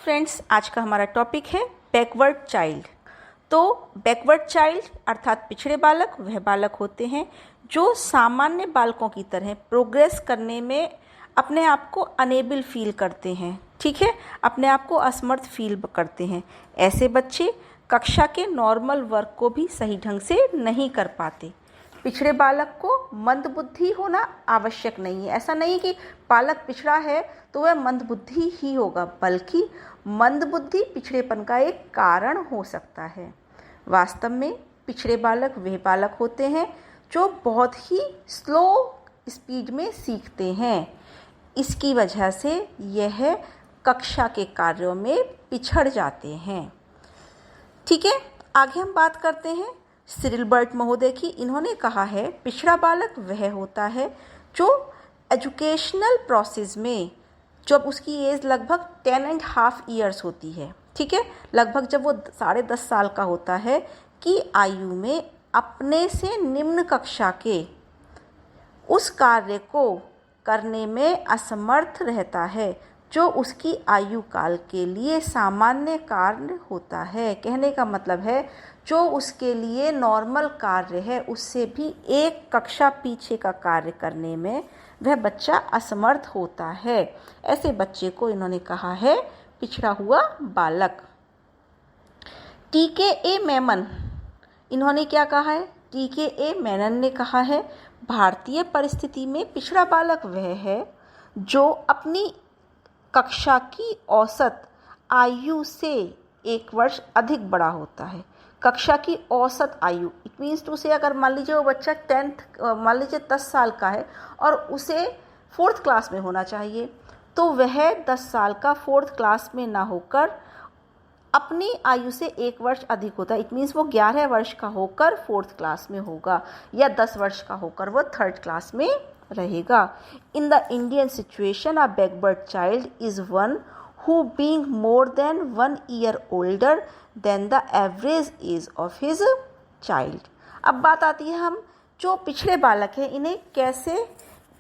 Friends, आज का हमारा टॉपिक है बैकवर्ड चाइल्ड। तो बैकवर्ड चाइल्ड अर्थात पिछड़े बालक वह बालक होते हैं जो सामान्य बालकों की तरह प्रोग्रेस करने में अपने आप को अनेबल फील करते हैं। ठीक है, अपने आप को असमर्थ फील करते हैं। ऐसे बच्चे कक्षा के नॉर्मल वर्क को भी सही ढंग से नहीं कर पाते। पिछड़े बालक को मंदबुद्धि होना आवश्यक नहीं है। ऐसा नहीं कि बालक पिछड़ा है तो वह मंदबुद्धि ही होगा, बल्कि मंदबुद्धि पिछड़ेपन का एक कारण हो सकता है। वास्तव में पिछड़े बालक वे बालक होते हैं जो बहुत ही स्लो स्पीड में सीखते हैं। इसकी वजह से यह कक्षा के कार्यों में पिछड़ जाते हैं। ठीक है, आगे हम बात करते हैं सिरिल बर्ट महोदय की। इन्होंने कहा है पिछड़ा बालक वह होता है जो एजुकेशनल प्रोसेस में जब उसकी एज लगभग 10.5 ईयर्स होती है, ठीक है, लगभग जब वो 10.5 साल का होता है कि आयु में अपने से निम्न कक्षा के उस कार्य को करने में असमर्थ रहता है जो उसकी आयु काल के लिए सामान्य कार्य होता है। कहने का मतलब है जो उसके लिए नॉर्मल कार्य है उससे भी एक कक्षा पीछे का कार्य करने में वह बच्चा असमर्थ होता है। ऐसे बच्चे को इन्होंने कहा है पिछड़ा हुआ बालक। टी.के.ए. मेनन, इन्होंने क्या कहा है? टी.के.ए. मेनन ने कहा है भारतीय परिस्थिति में पिछड़ा बालक वह है जो अपनी कक्षा की औसत आयु से 1 वर्ष अधिक बड़ा होता है। कक्षा की औसत आयु, इट मीन्स टू से, अगर मान लीजिए वो बच्चा 10 साल का है और उसे 4th क्लास में होना चाहिए, तो वह 10 साल का 4th क्लास में ना होकर अपनी आयु से 1 वर्ष अधिक होता है। इट मीन्स वो 11 वर्ष का होकर 4th क्लास में होगा या 10 वर्ष का होकर वो 3rd क्लास में रहेगा। In the Indian situation a backward child is one who being more than 1 year older than the average age of his child। अब बात आती है हम जो पिछड़े बालक हैं इन्हें कैसे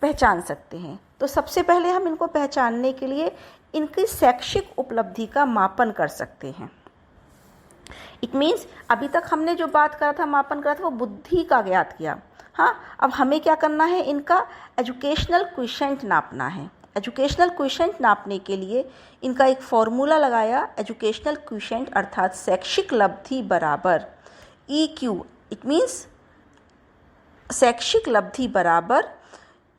पहचान सकते हैं। तो सबसे पहले हम इनको पहचानने के लिए इनकी शैक्षिक उपलब्धि का मापन कर सकते हैं। इट मीन्स अभी तक हमने जो बात करा था, मापन करा था, वो बुद्धि का ज्ञात किया। हाँ, अब हमें क्या करना है, इनका एजुकेशनल क्वोशिएंट नापना है। एजुकेशनल क्वोशिएंट नापने के लिए इनका एक फॉर्मूला लगाया। एजुकेशनल क्वोशिएंट अर्थात शैक्षिक लब्धि बराबर EQ, इट मीन्स शैक्षिक लब्धि बराबर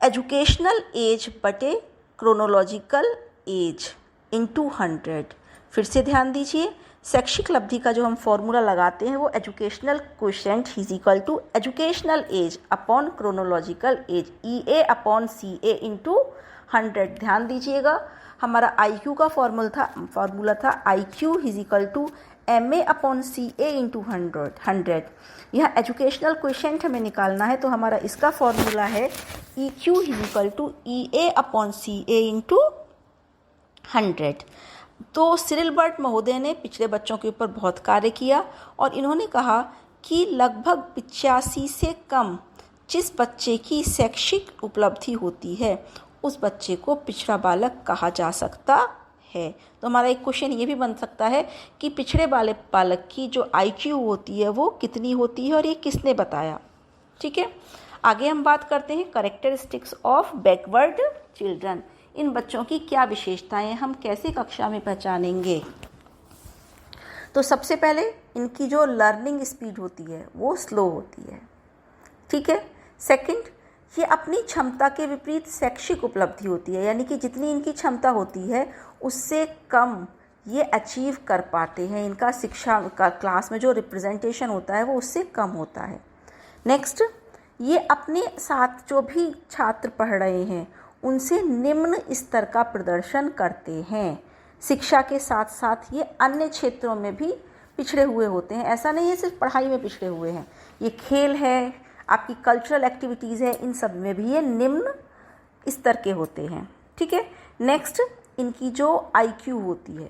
एजुकेशनल एज बटे क्रोनोलॉजिकल एज इंटू 100। फिर से ध्यान दीजिए, शैक्षिक लब्धि का जो हम फॉर्मूला लगाते हैं वो educational quotient is equal to educational age upon chronological age EA upon CA into 100। ध्यान दीजिएगा, हमारा IQ का फॉर्मूला था IQ is equal to MA upon CA into 100। यह एजुकेशनल क्वोशिएंट हमें निकालना है, तो हमारा इसका फॉर्मूला है EQ is equal to EA upon CA into 100। तो सिरिल बर्ट महोदय ने पिछड़े बच्चों के ऊपर बहुत कार्य किया और इन्होंने कहा कि लगभग 85 से कम जिस बच्चे की शैक्षिक उपलब्धि होती है उस बच्चे को पिछड़ा बालक कहा जा सकता है। तो हमारा एक क्वेश्चन ये भी बन सकता है कि पिछड़े वाले बालक की जो IQ होती है वो कितनी होती है और ये किसने बताया। ठीक है, आगे हम बात करते हैं कैरेक्टरिस्टिक्स ऑफ बैकवर्ड चिल्ड्रन। इन बच्चों की क्या विशेषताएं, हम कैसे कक्षा में पहचानेंगे। तो सबसे पहले इनकी जो लर्निंग स्पीड होती है वो स्लो होती है। ठीक है, सेकंड, ये अपनी क्षमता के विपरीत शैक्षिक उपलब्धि होती है, यानी कि जितनी इनकी क्षमता होती है उससे कम ये अचीव कर पाते हैं। इनका शिक्षा का क्लास में जो रिप्रेजेंटेशन होता है वो उससे कम होता है। नेक्स्ट, ये अपने साथ जो भी छात्र पढ़ रहे हैं उनसे निम्न स्तर का प्रदर्शन करते हैं। शिक्षा के साथ साथ ये अन्य क्षेत्रों में भी पिछड़े हुए होते हैं। ऐसा नहीं है सिर्फ पढ़ाई में पिछड़े हुए हैं, ये खेल है, आपकी कल्चरल एक्टिविटीज़ है, इन सब में भी ये निम्न स्तर के होते हैं। ठीक है, नेक्स्ट, इनकी जो IQ होती है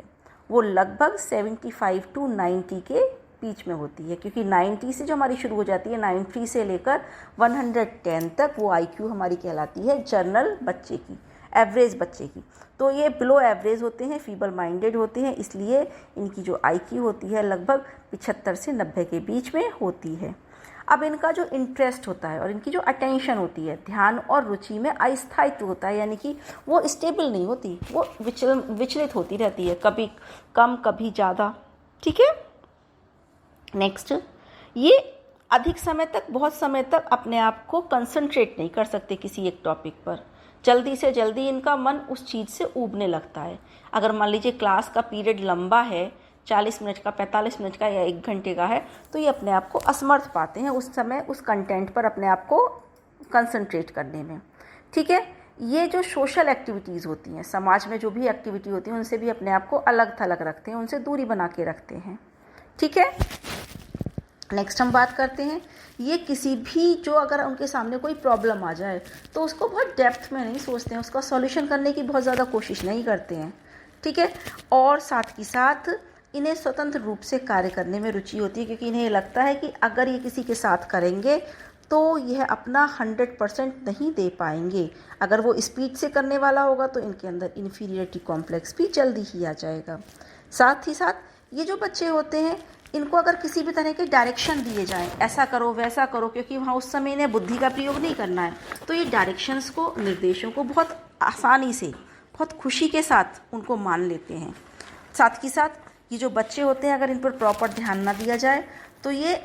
वो लगभग 75 to 90 के बीच में होती है, क्योंकि 90 से जो हमारी शुरू हो जाती है, 90 से लेकर 110 तक वो IQ हमारी कहलाती है जनरल बच्चे की। एवरेज बच्चे की, तो ये बिलो एवरेज होते हैं, फीबल माइंडेड होते हैं, इसलिए इनकी जो IQ होती है लगभग 75 से 90 के बीच में होती है। अब इनका जो इंटरेस्ट होता है और इनकी जो अटेंशन होती है, ध्यान और रुचि में अस्थायित्व होता है, यानी कि वो स्टेबल नहीं होती, वो विचलित होती रहती है, कभी कम कभी ज़्यादा। ठीक है। नेक्स्ट, ये अधिक समय तक, बहुत समय तक अपने आप को कंसंट्रेट नहीं कर सकते किसी एक टॉपिक पर। जल्दी से जल्दी इनका मन उस चीज़ से ऊबने लगता है। अगर मान लीजिए क्लास का पीरियड लंबा है, 40 मिनट का, 45 मिनट का या 1 घंटे का है, तो ये अपने आप को असमर्थ पाते हैं उस समय उस कंटेंट पर अपने आप को कंसंट्रेट करने में। ठीक है। ये जो सोशल एक्टिविटीज़ होती हैं, समाज में जो भी एक्टिविटी होती है, उनसे भी अपने आप को अलग थलग रखते हैं, उनसे दूरी बना के रखते हैं। ठीक है। नेक्स्ट हम बात करते हैं, ये किसी भी जो अगर उनके सामने कोई प्रॉब्लम आ जाए तो उसको बहुत डेप्थ में नहीं सोचते हैं, उसका सॉल्यूशन करने की बहुत ज़्यादा कोशिश नहीं करते हैं। ठीक है। और साथ ही साथ इन्हें स्वतंत्र रूप से कार्य करने में रुचि होती है, क्योंकि इन्हें लगता है कि अगर ये किसी के साथ करेंगे तो यह अपना 100% नहीं दे पाएंगे। अगर वो स्पीड से करने वाला होगा तो इनके अंदर इन्फीरियरिटी कॉम्प्लेक्स भी जल्दी ही आ जाएगा। साथ ही साथ ये जो बच्चे होते हैं, इनको अगर किसी भी तरह के डायरेक्शन दिए जाएं, ऐसा करो वैसा करो, क्योंकि वहाँ उस समय इन्हें बुद्धि का प्रयोग नहीं करना है, तो ये डायरेक्शंस को, निर्देशों को बहुत आसानी से, बहुत खुशी के साथ उनको मान लेते हैं। साथ ही साथ ये जो बच्चे होते हैं, अगर इन पर प्रॉपर ध्यान ना दिया जाए तो ये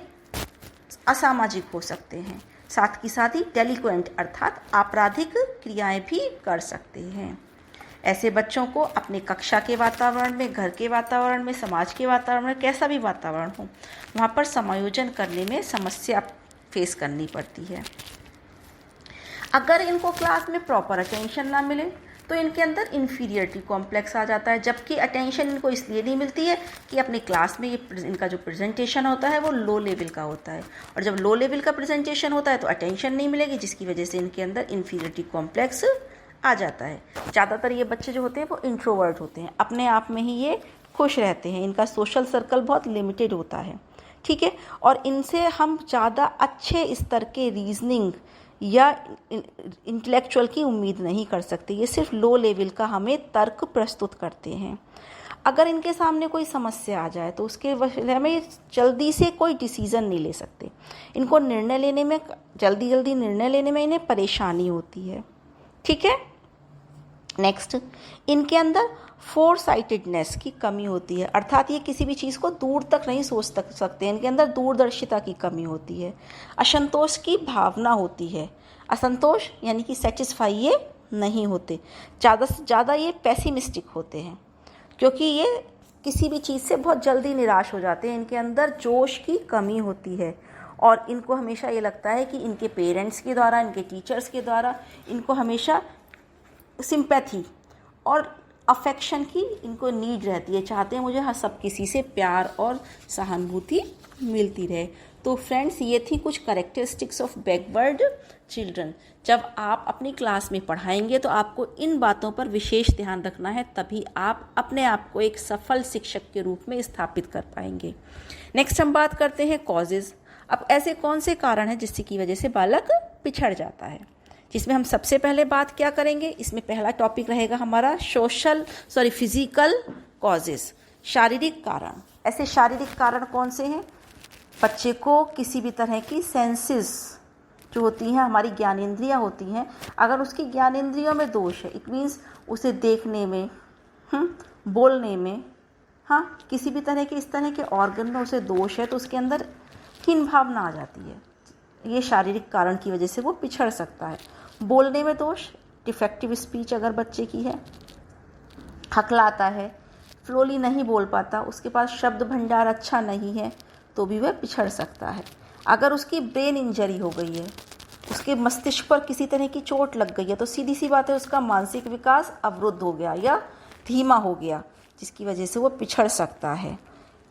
असामाजिक हो सकते हैं। साथ ही साथ ही डेलिक्वेंट अर्थात आपराधिक क्रियाएं भी कर सकते हैं। ऐसे बच्चों को अपने कक्षा के वातावरण में, घर के वातावरण में, समाज के वातावरण में, कैसा भी वातावरण हो, वहाँ पर समायोजन करने में समस्या फेस करनी पड़ती है। अगर इनको क्लास में प्रॉपर अटेंशन ना मिले तो इनके अंदर इन्फीरियरिटी कॉम्प्लेक्स आ जाता है, जबकि अटेंशन इनको इसलिए नहीं मिलती है कि अपनी क्लास में ये इनका जो प्रेजेंटेशन होता है वो लो लेवल का होता है, और जब लो लेवल का प्रेजेंटेशन होता है तो अटेंशन नहीं मिलेगी, जिसकी वजह से इनके अंदर इन्फीरियरिटी कॉम्प्लेक्स आ जाता है। ज़्यादातर ये बच्चे जो होते हैं वो इंट्रोवर्ट होते हैं, अपने आप में ही ये खुश रहते हैं, इनका सोशल सर्कल बहुत लिमिटेड होता है। ठीक है। और इनसे हम ज़्यादा अच्छे स्तर के रीजनिंग या इंटेलेक्चुअल की उम्मीद नहीं कर सकते, ये सिर्फ लो लेवल का हमें तर्क प्रस्तुत करते हैं। अगर इनके सामने कोई समस्या आ जाए तो उसके विषय में जल्दी से कोई डिसीज़न नहीं ले सकते, इनको निर्णय लेने में, जल्दी निर्णय लेने में इन्हें परेशानी होती है। ठीक है। नेक्स्ट, इनके अंदर फोरसाइटेडनेस की कमी होती है, अर्थात ये किसी भी चीज़ को दूर तक नहीं सोच सकते, इनके अंदर दूरदर्शिता की कमी होती है। असंतोष की भावना होती है, असंतोष यानी कि सेटिस्फाई ये नहीं होते, ज़्यादा से ज़्यादा ये पेसिमिस्टिक होते हैं, क्योंकि ये किसी भी चीज़ से बहुत जल्दी निराश हो जाते हैं। इनके अंदर जोश की कमी होती है और इनको हमेशा ये लगता है कि इनके पेरेंट्स के द्वारा, इनके टीचर्स के द्वारा इनको हमेशा सिंपैथी और अफेक्शन की इनको नीड रहती है, चाहते हैं मुझे हर सब किसी से प्यार और सहानुभूति मिलती रहे। तो फ्रेंड्स, ये थी कुछ कैरेक्टरिस्टिक्स ऑफ बैकवर्ड चिल्ड्रन। जब आप अपनी क्लास में पढ़ाएंगे तो आपको इन बातों पर विशेष ध्यान रखना है, तभी आप अपने आप को एक सफल शिक्षक के रूप में स्थापित कर पाएंगे। नेक्स्ट हम बात करते हैं कॉजेज़। अब ऐसे कौन से कारण हैं जिसकी वजह से बालक पिछड़ जाता है, जिसमें हम सबसे पहले बात क्या करेंगे, इसमें पहला टॉपिक रहेगा हमारा फिजिकल कॉजेज़, शारीरिक कारण। ऐसे शारीरिक कारण कौन से हैं? बच्चे को किसी भी तरह की सेंसेस जो होती हैं, हमारी ज्ञानेंद्रियां होती हैं, अगर उसकी ज्ञानेंद्रियों में दोष है, इट मीन्स उसे देखने में, बोलने में, हाँ, किसी भी तरह के इस तरह के ऑर्गन में उसे दोष है, तो उसके अंदर हीन भावना आ जाती है। ये शारीरिक कारण की वजह से वो पिछड़ सकता है। बोलने में दोष, डिफेक्टिव स्पीच अगर बच्चे की है, हकलाता है, फ्लोली नहीं बोल पाता, उसके पास शब्द भंडार अच्छा नहीं है, तो भी वह पिछड़ सकता है। अगर उसकी ब्रेन इंजरी हो गई है, उसके मस्तिष्क पर किसी तरह की चोट लग गई है, तो सीधी सी बात है उसका मानसिक विकास अवरुद्ध हो गया या धीमा हो गया, जिसकी वजह से वो पिछड़ सकता है।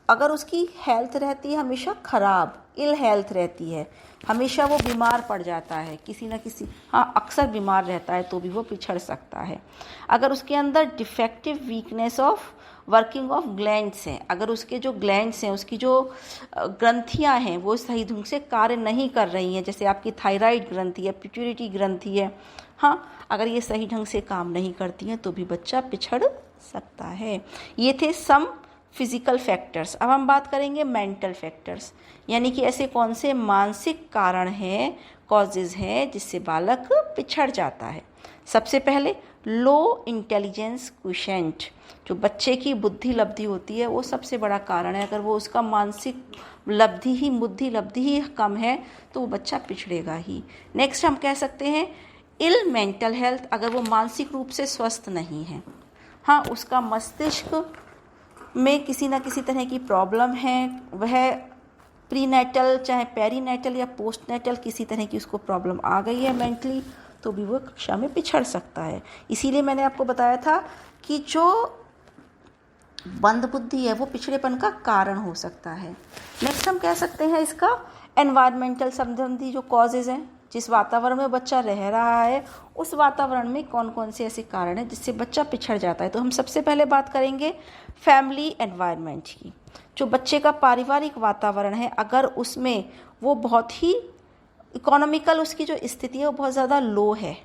अगर उसकी हेल्थ रहती है हमेशा ख़राब, इल हेल्थ रहती है, हमेशा वो बीमार पड़ जाता है, किसी न किसी, अक्सर बीमार रहता है, तो भी वो पिछड़ सकता है। अगर उसके अंदर defective weakness of working of glands हैं, अगर उसके जो ग्लैंड्स हैं, उसकी जो ग्रंथियां हैं वो सही ढंग से कार्य नहीं कर रही हैं, जैसे आपकी थायराइड ग्रंथि है, पिट्यूटरी ग्रंथि है, हाँ, अगर ये सही ढंग से काम नहीं करती हैं तो भी बच्चा पिछड़ सकता है। ये थे सम फिजिकल फैक्टर्स। अब हम बात करेंगे मेंटल फैक्टर्स, यानी कि ऐसे कौन से मानसिक कारण हैं, कॉजेज हैं जिससे बालक पिछड़ जाता है। सबसे पहले लो इंटेलिजेंस क्वोशिएंट, जो बच्चे की बुद्धि लब्धि होती है वो सबसे बड़ा कारण है। अगर वो उसका मानसिक बुद्धि लब्धि ही कम है तो वो बच्चा पिछड़ेगा ही। नेक्स्ट हम कह सकते हैं इल मेंटल हेल्थ, अगर वो मानसिक रूप से स्वस्थ नहीं है, हाँ, उसका मस्तिष्क में किसी न किसी तरह की प्रॉब्लम है, वह प्रीनेटल चाहे पेरीनेटल या पोस्टनेटल किसी तरह की उसको प्रॉब्लम आ गई है मेंटली, तो भी वो कक्षा में पिछड़ सकता है। इसीलिए मैंने आपको बताया था कि जो बंद बुद्धि है वो पिछड़ेपन का कारण हो सकता है। नेक्स्ट हम कह सकते हैं इसका एनवायरमेंटल संबंधी जो कॉजेज हैं, जिस वातावरण में बच्चा रह रहा है उस वातावरण में कौन कौन से ऐसे कारण हैं जिससे बच्चा पिछड़ जाता है। तो हम सबसे पहले बात करेंगे फैमिली एनवायरनमेंट की। जो बच्चे का पारिवारिक वातावरण है, अगर उसमें वो बहुत ही इकोनॉमिकल, उसकी जो स्थिति है वो बहुत ज़्यादा लो है,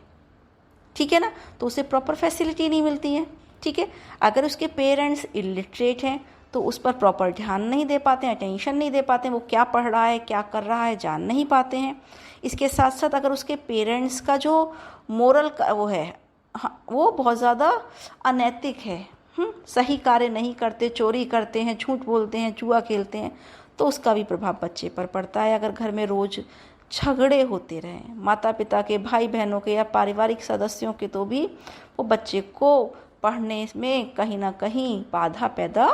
ठीक है ना, तो उसे प्रॉपर फैसिलिटी नहीं मिलती है, ठीक है। अगर उसके पेरेंट्स इलिटरेट हैं तो उस पर प्रॉपर ध्यान नहीं दे पाते हैं, अटेंशन नहीं दे पाते हैं, वो क्या पढ़ रहा है क्या कर रहा है जान नहीं पाते हैं। इसके साथ साथ अगर उसके पेरेंट्स का जो मोरल वो है, हाँ, वो बहुत ज़्यादा अनैतिक है, सही कार्य नहीं करते, चोरी करते हैं, झूठ बोलते हैं, जुआ खेलते हैं, तो उसका भी प्रभाव बच्चे पर पड़ता है। अगर घर में रोज़ झगड़े होते रहें माता पिता के, भाई बहनों के या पारिवारिक सदस्यों के, तो भी वो बच्चे को पढ़ने में कहीं ना कहीं बाधा पैदा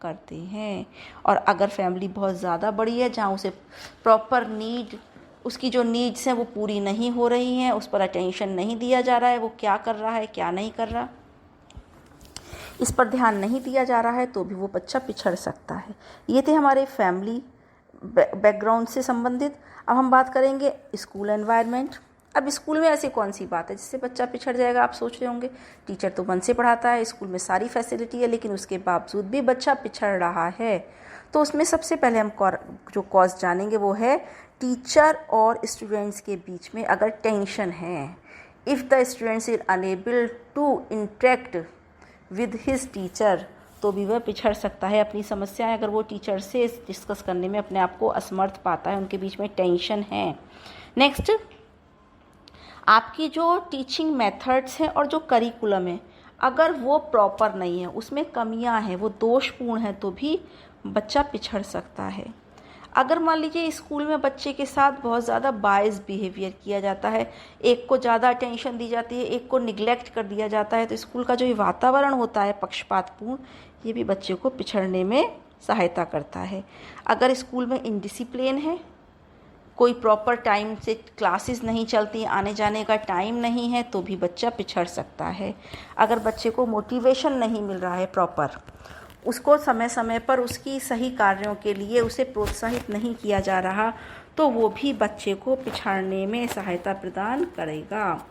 करते हैं। और अगर फैमिली बहुत ज़्यादा बड़ी है जहाँ उसे प्रॉपर नीड, उसकी जो नीड्स हैं वो पूरी नहीं हो रही हैं, उस पर अटेंशन नहीं दिया जा रहा है, वो क्या कर रहा है क्या नहीं कर रहा, इस पर ध्यान नहीं दिया जा रहा है, तो भी वो बच्चा पिछड़ सकता है। ये थे हमारे फैमिली बैकग्राउंड से संबंधित। अब हम बात करेंगे स्कूल एनवायरनमेंट। अब स्कूल में ऐसी कौन सी बात है जिससे बच्चा पिछड़ जाएगा, आप सोच रहे होंगे। टीचर तो मन से पढ़ाता है, स्कूल में सारी फैसिलिटी है, लेकिन उसके बावजूद भी बच्चा पिछड़ रहा है। तो उसमें सबसे पहले हम जो कॉज जानेंगे वो है टीचर और स्टूडेंट्स के बीच में अगर टेंशन है। If the students is unable to interact with his teacher, तो भी वह पिछड़ सकता है। अपनी समस्याएं अगर वो टीचर से डिस्कस करने में अपने आप को असमर्थ पाता है, उनके बीच में टेंशन है। नेक्स्ट, आपकी जो टीचिंग मेथड्स हैं और जो करिकुलम है, अगर वो प्रॉपर नहीं है, उसमें कमियां हैं, वो दोषपूर्ण है, तो भी बच्चा पिछड़ सकता है। अगर मान लीजिए स्कूल में बच्चे के साथ बहुत ज़्यादा बायस बिहेवियर किया जाता है, एक को ज़्यादा अटेंशन दी जाती है, एक को निगलेक्ट कर दिया जाता है, तो स्कूल का जो ये वातावरण होता है पक्षपातपूर्ण, ये भी बच्चे को पिछड़ने में सहायता करता है। अगर स्कूल में इनडिसिप्लिन है, कोई प्रॉपर टाइम से क्लासेस नहीं चलती, आने जाने का टाइम नहीं है, तो भी बच्चा पिछड़ सकता है। अगर बच्चे को मोटिवेशन नहीं मिल रहा है प्रॉपर, उसको समय समय पर उसकी सही कार्यों के लिए उसे प्रोत्साहित नहीं किया जा रहा, तो वो भी बच्चे को पिछड़ने में सहायता प्रदान करेगा।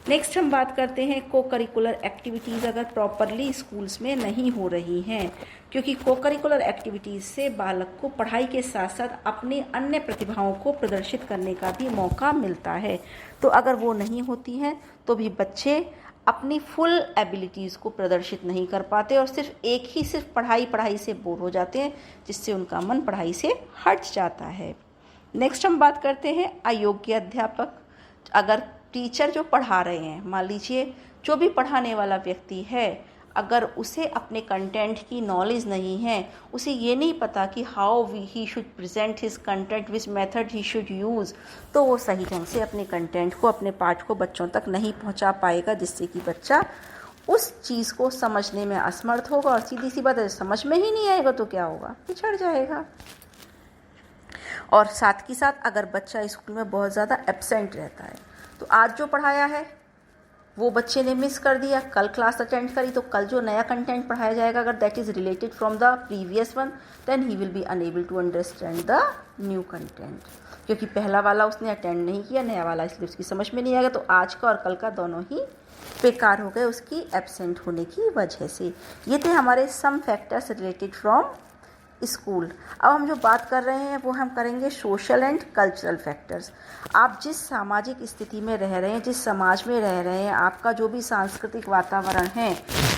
नेक्स्ट हम बात करते हैं को करिकुलर एक्टिविटीज़ अगर प्रॉपरली स्कूल्स में नहीं हो रही हैं, क्योंकि को करिकुलर एक्टिविटीज़ से बालक को पढ़ाई के साथ साथ अपनी अन्य प्रतिभाओं को प्रदर्शित करने का भी मौका मिलता है। तो अगर वो नहीं होती हैं तो भी बच्चे अपनी फुल एबिलिटीज़ को प्रदर्शित नहीं कर पाते और सिर्फ पढ़ाई से बोर हो जाते हैं, जिससे उनका मन पढ़ाई से हट जाता है। नेक्स्ट हम बात करते हैं अयोग्य अध्यापक। अगर टीचर जो पढ़ा रहे हैं, मान लीजिए जो भी पढ़ाने वाला व्यक्ति है, अगर उसे अपने कंटेंट की नॉलेज नहीं है, उसे ये नहीं पता कि how he should present his content, which method he should use, तो वो सही ढंग से अपने कंटेंट को, अपने पाठ को बच्चों तक नहीं पहुंचा पाएगा, जिससे कि बच्चा उस चीज़ को समझने में असमर्थ होगा। और सीधी सी बात है, समझ में ही नहीं आएगा तो क्या होगा, पिछड़ जाएगा। और साथ ही साथ अगर बच्चा स्कूल में बहुत ज़्यादा एब्सेंट रहता है, तो आज जो पढ़ाया है वो बच्चे ने मिस कर दिया, कल क्लास अटेंड करी तो कल जो नया कंटेंट पढ़ाया जाएगा अगर that is related from the previous one, then he will be unable to understand the new content, क्योंकि पहला वाला उसने अटेंड नहीं किया, नया वाला, इसलिए उसकी समझ में नहीं आएगा। तो आज का और कल का दोनों ही बेकार हो गए उसकी एब्सेंट होने की वजह से। ये थे हमारे some factors related from school. अब हम जो बात कर रहे हैं वो हम करेंगे सोशल एंड कल्चरल फैक्टर्स। आप जिस सामाजिक स्थिति में रह रहे हैं, जिस समाज में रह रहे हैं, आपका जो भी सांस्कृतिक वातावरण है,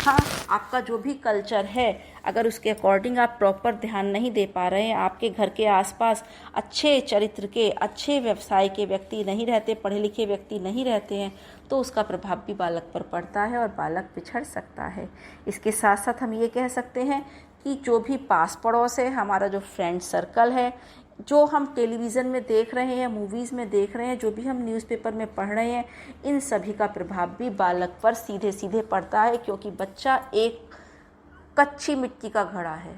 हाँ, आपका जो भी कल्चर है, अगर उसके अकॉर्डिंग आप प्रॉपर ध्यान नहीं दे पा रहे हैं, आपके घर के आसपास अच्छे चरित्र के, अच्छे व्यवसाय के व्यक्ति नहीं रहते, पढ़े लिखे व्यक्ति नहीं रहते हैं, तो उसका प्रभाव भी बालक पर पड़ता है और बालक पिछड़ सकता है। इसके साथ साथ हम ये कह सकते हैं कि जो भी पास पड़ोस है, हमारा जो फ्रेंड सर्कल है, जो हम टेलीविज़न में देख रहे हैं, मूवीज़ में देख रहे हैं, जो भी हम न्यूज़पेपर में पढ़ रहे हैं, इन सभी का प्रभाव भी बालक पर सीधे सीधे पड़ता है, क्योंकि बच्चा एक कच्ची मिट्टी का घड़ा है।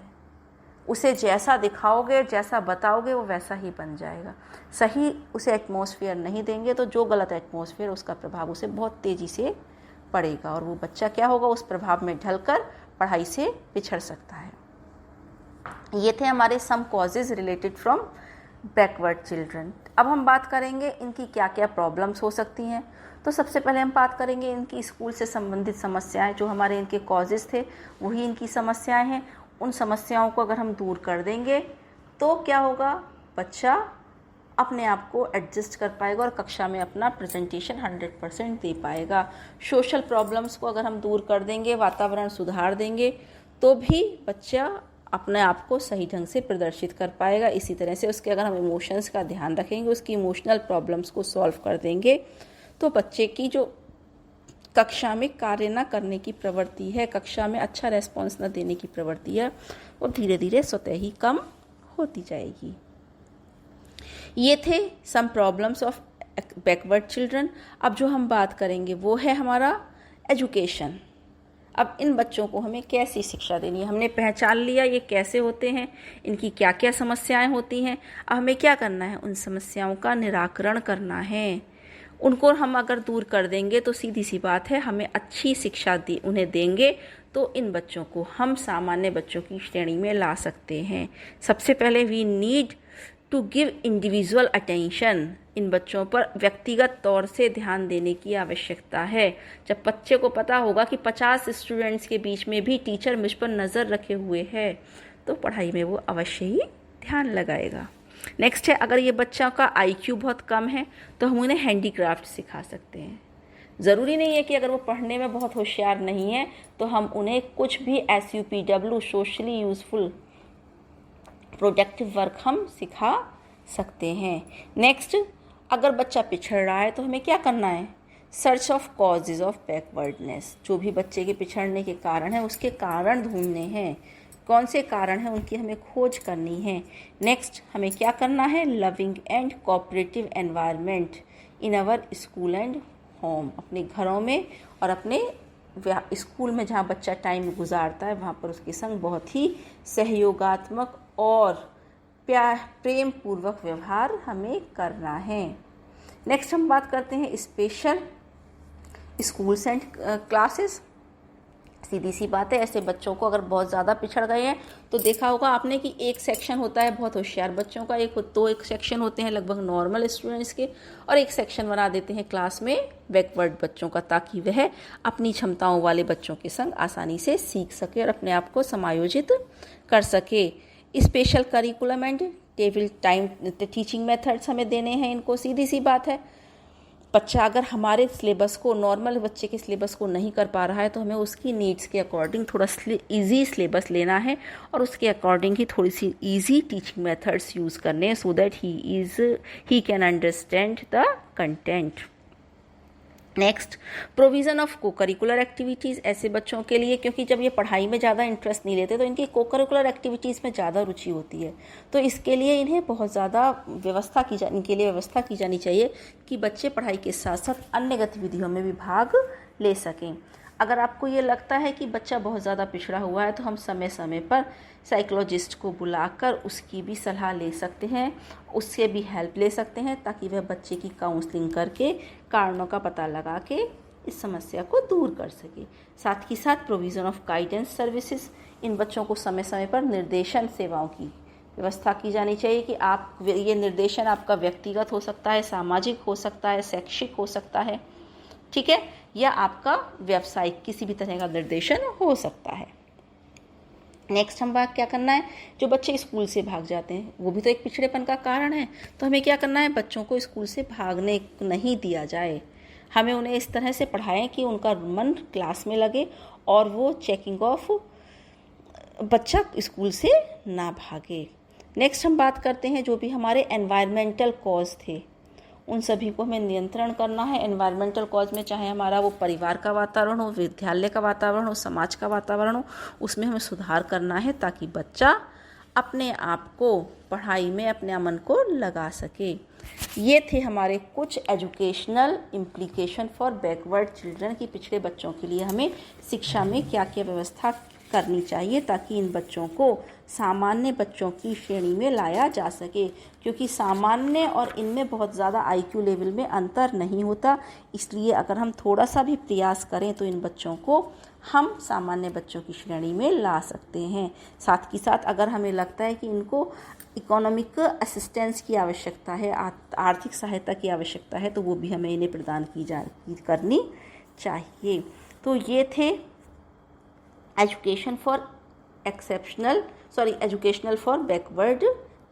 उसे जैसा दिखाओगे, जैसा बताओगे, वो वैसा ही बन जाएगा। सही उसे एटमॉस्फेयर नहीं देंगे तो जो गलत एटमॉस्फेयर, उसका प्रभाव उसे बहुत तेज़ी से पड़ेगा और वो बच्चा क्या होगा, उस प्रभाव में ढलकर पढ़ाई से पिछड़ सकता है। ये थे हमारे some causes related from backward children. अब हम बात करेंगे इनकी क्या क्या प्रॉब्लम्स हो सकती हैं। तो सबसे पहले हम बात करेंगे इनकी स्कूल से संबंधित समस्याएं, जो हमारे इनके कॉजेज़ थे वही इनकी समस्याएं हैं। उन समस्याओं को अगर हम दूर कर देंगे तो क्या होगा, बच्चा अपने आप को एडजस्ट कर पाएगा और कक्षा में अपना प्रेजेंटेशन 100% दे पाएगा। सोशल प्रॉब्लम्स को अगर हम दूर कर देंगे, वातावरण सुधार देंगे, तो भी बच्चा अपने आप को सही ढंग से प्रदर्शित कर पाएगा। इसी तरह से उसके अगर हम इमोशंस का ध्यान रखेंगे, उसकी इमोशनल प्रॉब्लम्स को सॉल्व कर देंगे, तो बच्चे की जो कक्षा में कार्य न करने की प्रवृत्ति है, कक्षा में अच्छा रेस्पॉन्स न देने की प्रवृत्ति है, वो धीरे धीरे स्वतः ही कम होती जाएगी। ये थे some problems of backward children. अब जो हम बात करेंगे वो है हमारा एजुकेशन। अब इन बच्चों को हमें कैसी शिक्षा देनी है, हमने पहचान लिया ये कैसे होते हैं, इनकी क्या क्या समस्याएं होती हैं। अब हमें क्या करना है, उन समस्याओं का निराकरण करना है। उनको हम अगर दूर कर देंगे तो सीधी सी बात है, हमें अच्छी शिक्षा उन्हें देंगे तो इन बच्चों को हम सामान्य बच्चों की श्रेणी में ला सकते हैं। सबसे पहले we need to give individual attention. इन बच्चों पर व्यक्तिगत तौर से ध्यान देने की आवश्यकता है। जब बच्चे को पता होगा कि 50 स्टूडेंट्स के बीच में भी टीचर मुझ पर नज़र रखे हुए है, तो पढ़ाई में वो अवश्य ही ध्यान लगाएगा। नेक्स्ट है, अगर ये बच्चा का IQ बहुत कम है तो हम उन्हें हैंडीक्राफ्ट सिखा सकते हैं। ज़रूरी नहीं है कि अगर वो पढ़ने में बहुत होशियार नहीं है तो हम उन्हें कुछ भी SUPW socially useful productive work हम सिखा सकते हैं। नेक्स्ट, अगर बच्चा पिछड़ रहा है तो हमें क्या करना है, search of causes of backwardness. जो भी बच्चे के पिछड़ने के कारण है उसके कारण ढूंढने हैं, कौन से कारण हैं उनकी हमें खोज करनी है। नेक्स्ट, हमें क्या करना है, loving and cooperative environment in our school and home. अपने घरों में और अपने स्कूल में जहाँ बच्चा टाइम गुजारता है वहाँ पर उसके संग बहुत ही सहयोगात्मक और प्रेम पूर्वक व्यवहार हमें करना है। नेक्स्ट हम बात करते हैं स्पेशल स्कूल्स एंड क्लासेस। सीधी सी बात है, ऐसे बच्चों को अगर बहुत ज़्यादा पिछड़ गए हैं तो देखा होगा आपने कि एक सेक्शन होता है बहुत होशियार बच्चों का, एक सेक्शन होते हैं लगभग नॉर्मल स्टूडेंट्स के, और एक सेक्शन बना देते हैं क्लास में बैकवर्ड बच्चों का, ताकि वह अपनी क्षमताओं वाले बच्चों के संग आसानी से सीख सके और अपने आप को समायोजित कर सके। Special curriculum and table time teaching methods हमें देने हैं इनको। सीधी सी बात है, बच्चा अगर हमारे सिलेबस को, नॉर्मल बच्चे के सिलेबस को नहीं कर पा रहा है तो हमें उसकी नीड्स के अकॉर्डिंग थोड़ा इजी सिलेबस लेना है और उसके अकॉर्डिंग ही थोड़ी सी इजी टीचिंग मेथड्स यूज़ करने हैं, so that he can understand the content. Next, provision of को करिकुलर एक्टिविटीज़। ऐसे बच्चों के लिए, क्योंकि जब ये पढ़ाई में ज़्यादा इंटरेस्ट नहीं लेते तो इनकी को करिकुलर एक्टिविटीज़ में ज़्यादा रुचि होती है, तो इसके लिए इन्हें बहुत ज़्यादा इनके लिए व्यवस्था की जानी चाहिए कि बच्चे पढ़ाई के साथ साथ अन्य गतिविधियों में भी भाग ले सकें। अगर आपको ये लगता है कि बच्चा बहुत ज़्यादा पिछड़ा हुआ है तो हम समय समय पर साइकोलॉजिस्ट को बुलाकर उसकी भी सलाह ले सकते हैं, उससे भी हेल्प ले सकते हैं, ताकि वह बच्चे की काउंसलिंग करके कारणों का पता लगा के इस समस्या को दूर कर सके। साथ ही साथ प्रोविज़न ऑफ गाइडेंस सर्विसेज, इन बच्चों को समय समय पर निर्देशन सेवाओं की व्यवस्था की जानी चाहिए कि आप ये निर्देशन आपका व्यक्तिगत हो सकता है, सामाजिक हो सकता है, शैक्षिक हो सकता है, ठीक है, या आपका व्यावसायिक किसी भी तरह का निर्देशन हो सकता है। नेक्स्ट हम बात क्या करना है, जो बच्चे स्कूल से भाग जाते हैं वो भी तो एक पिछड़ेपन का कारण है। तो हमें क्या करना है, बच्चों को स्कूल से भागने नहीं दिया जाए। हमें उन्हें इस तरह से पढ़ाएं कि उनका मन क्लास में लगे और वो चेकिंग ऑफ बच्चा स्कूल से ना भागे। नेक्स्ट हम बात करते हैं जो भी हमारे एनवायरमेंटल कॉज थे, उन सभी को हमें नियंत्रण करना है। एनवायरमेंटल कॉज में चाहे हमारा वो परिवार का वातावरण हो, विद्यालय का वातावरण हो, समाज का वातावरण हो, उसमें हमें सुधार करना है ताकि बच्चा अपने आप को पढ़ाई में अपने मन को लगा सके। ये थे हमारे कुछ educational implication for backward children की पिछड़े बच्चों के लिए हमें शिक्षा में क्या क्या व्यवस्था करनी चाहिए ताकि इन बच्चों को सामान्य बच्चों की श्रेणी में लाया जा सके, क्योंकि सामान्य और इनमें बहुत ज़्यादा आईक्यू लेवल में अंतर नहीं होता। इसलिए अगर हम थोड़ा सा भी प्रयास करें तो इन बच्चों को हम सामान्य बच्चों की श्रेणी में ला सकते हैं। साथ ही साथ अगर हमें लगता है कि इनको इकोनॉमिक असिस्टेंस की आवश्यकता है, आर्थिक सहायता की आवश्यकता है, तो वो भी हमें इन्हें प्रदान करनी चाहिए। तो ये थे educational for backward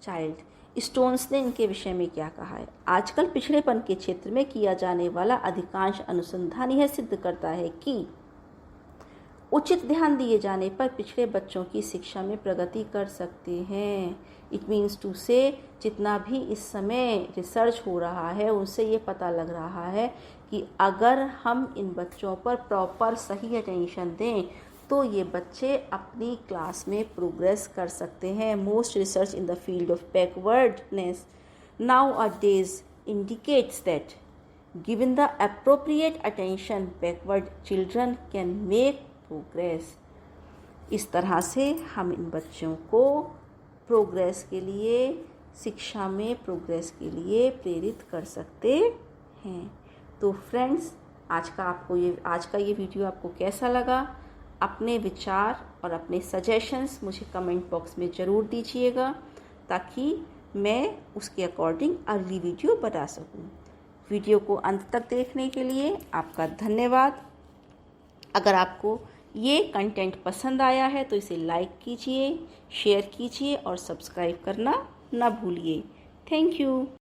child. Stones ने इनके विषय में क्या कहा है, आजकल पिछड़ेपन के क्षेत्र में किया जाने वाला अधिकांश अनुसंधान यह सिद्ध करता है कि उचित ध्यान दिए जाने पर पिछड़े बच्चों की शिक्षा में प्रगति कर सकते हैं। इट मीन्स टू से जितना भी इस समय रिसर्च हो रहा है उनसे ये पता लग रहा है कि अगर हम इन बच्चों पर प्रॉपर सही अटेंशन दें तो ये बच्चे अपनी क्लास में प्रोग्रेस कर सकते हैं। Most research in the field of backwardness nowadays indicates that given the appropriate attention backward children can make progress। इस तरह से हम इन बच्चों को प्रोग्रेस के लिए, शिक्षा में प्रोग्रेस के लिए प्रेरित कर सकते हैं। तो फ्रेंड्स, आज का ये वीडियो आपको कैसा लगा? अपने विचार और अपने सजेशंस मुझे कमेंट बॉक्स में ज़रूर दीजिएगा ताकि मैं उसके अकॉर्डिंग अगली वीडियो बना सकूं। वीडियो को अंत तक देखने के लिए आपका धन्यवाद। अगर आपको ये कंटेंट पसंद आया है तो इसे लाइक कीजिए, शेयर कीजिए और सब्सक्राइब करना ना भूलिए। Thank you.